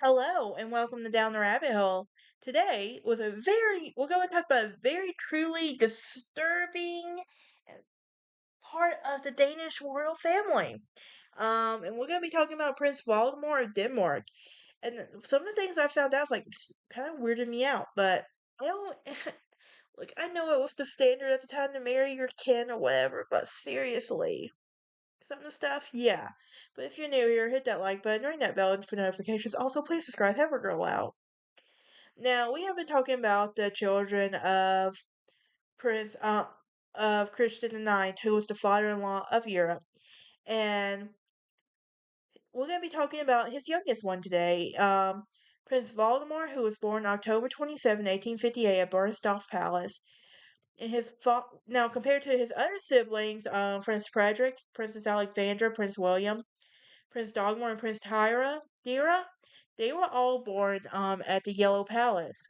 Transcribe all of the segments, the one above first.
Hello and welcome to Down the Rabbit Hole. Today was we're going to talk about a very truly disturbing part of the Danish royal family. And we're going to be talking about Prince Valdemar of Denmark. And some of the things I found out like kind of weirded me out, but I don't like I know it was the standard at the time to marry your kin or whatever, but seriously, some of the stuff, yeah. But if you're new here, hit that like button, ring that bell for notifications. Also, please subscribe. Have a girl out. Now we have been talking about the children of Prince of Christian IX, who was the father-in-law of Europe, and we're going to be talking about his youngest one today, Prince Valdemar, who was born October 27, 1858, at Bernstorff Palace. And now compared to his other siblings, Prince Frederick, Princess Alexandra, Prince William, Prince Dagmar, and Prince Dira, they were all born at the Yellow Palace.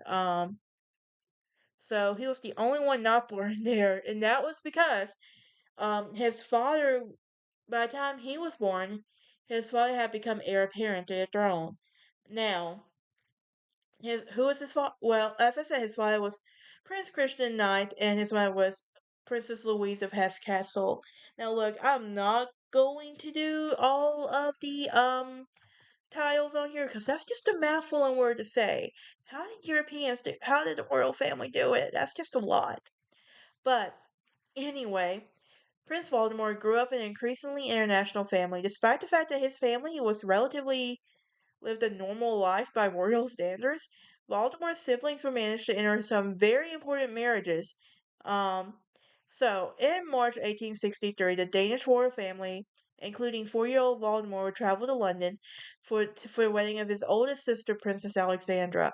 So he was the only one not born there, and that was because his father, by the time he was born, his father had become heir apparent to the throne. Now, his who was his father? Well, as I said, his father was Prince Christian IX, and his mother was Princess Louise of Hesse Castle. Now, look, I'm not going to do all of the tiles on here because that's just a mouthful and word to say. How did Europeans do? How did the royal family do it? That's just a lot. But anyway, Prince Valdemar grew up in an increasingly international family. Despite the fact that his family was relatively lived a normal life by royal standards, Valdemar's siblings were managed to enter some very important marriages. Um, in March 1863, the Danish royal family, including 4-year-old Valdemar, would travel to London for the wedding of his oldest sister, Princess Alexandra,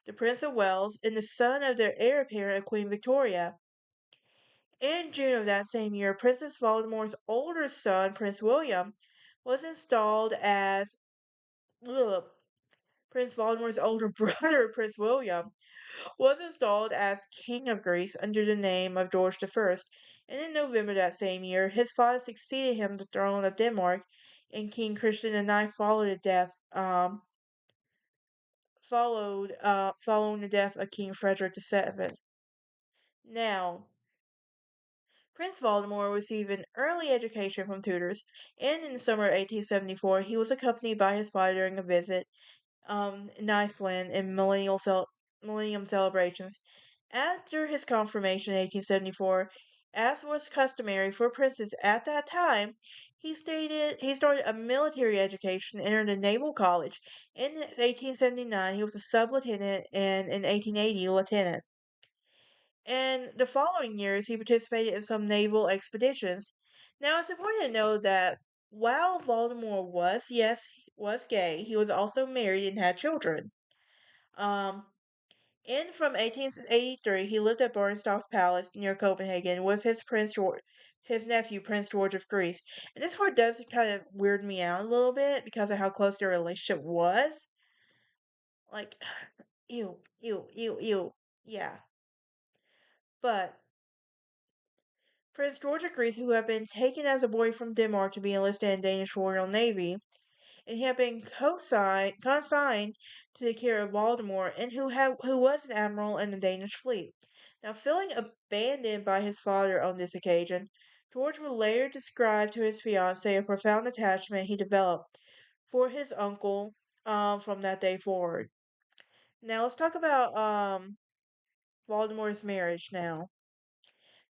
the Prince of Wales, and the son of their heir apparent, Queen Victoria. In June of that same year, Princess Valdemar's older son, Prince William, was installed as ugh, Prince Valdemar's older brother, Prince William, was installed as King of Greece under the name of George I, and in November that same year, his father succeeded him to the throne of Denmark, and King Christian IX following the death of King Frederick VII. Now, Prince Valdemar received an early education from tutors, and in the summer of 1874, he was accompanied by his father during a visit in Iceland in millennium celebrations. After his confirmation in 1874, as was customary for princes at that time, he started a military education, entered a naval college. In 1879, he was a sub-lieutenant, and in 1880, lieutenant. And the following years, he participated in some naval expeditions. Now, it's important to know that while Voldemort was gay, he was also married and had children. Um, from 1883, he lived at Bernstorff Palace near Copenhagen with his nephew Prince George of Greece. And this part does kind of weird me out a little bit because of how close their relationship was. Like, ew. Yeah, but Prince George of Greece, who had been taken as a boy from Denmark to be enlisted in Danish Royal Navy, and he had been consigned to the care of Valdemar, and who was an admiral in the Danish fleet. Now, feeling abandoned by his father on this occasion, George would later describe to his fiancée a profound attachment he developed for his uncle from that day forward. Now, let's talk about Valdemar's marriage now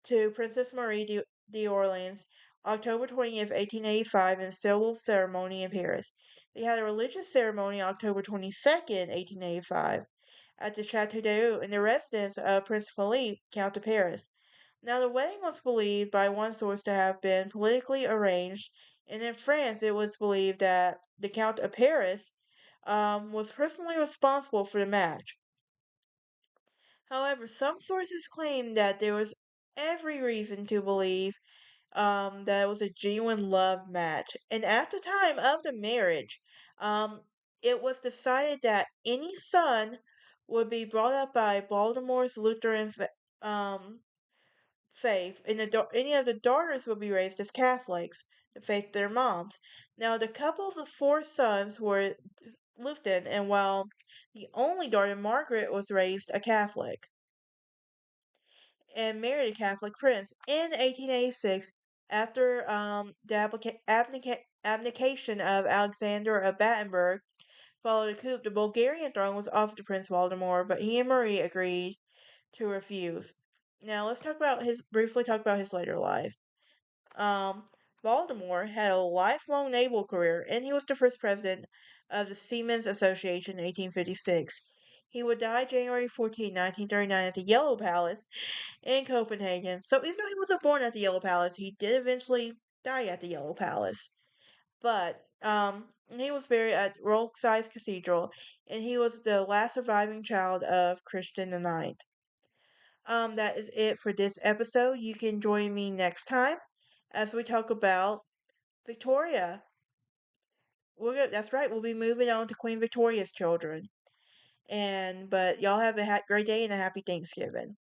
to Princess Marie d'Orleans, October 20th, 1885, in civil ceremony in Paris. They had a religious ceremony October 22nd, 1885, at the Chateau d'Eau in the residence of Prince Philippe, Count of Paris. Now, the wedding was believed by one source to have been politically arranged, and in France it was believed that the Count of Paris was personally responsible for the match. However, some sources claim that there was every reason to believe that it was a genuine love match. And at the time of the marriage, um, it was decided that any son would be brought up by Baltimore's Lutheran faith, and any of the daughters would be raised as Catholics, the faith of their moms. Now, the couple's four sons were Lupton, and while the only daughter, Margaret, was raised a Catholic and married a Catholic prince. In 1886, after the abdication of Alexander of Battenberg followed a coup, the Bulgarian throne was offered to Prince Valdemar, but he and Marie agreed to refuse. Now let's briefly talk about his later life. Um, Valdemar had a lifelong naval career, and he was the first president of the Seamen's Association in 1856. He would die January 14, 1939 at the Yellow Palace in Copenhagen. So even though he wasn't born at the Yellow Palace, he did eventually die at the Yellow Palace. But he was buried at Rolksize Cathedral, and he was the last surviving child of Christian IX. That is it for this episode. You can join me next time as we talk about Victoria. That's right. We'll be moving on to Queen Victoria's children. But y'all have a great day and a happy Thanksgiving.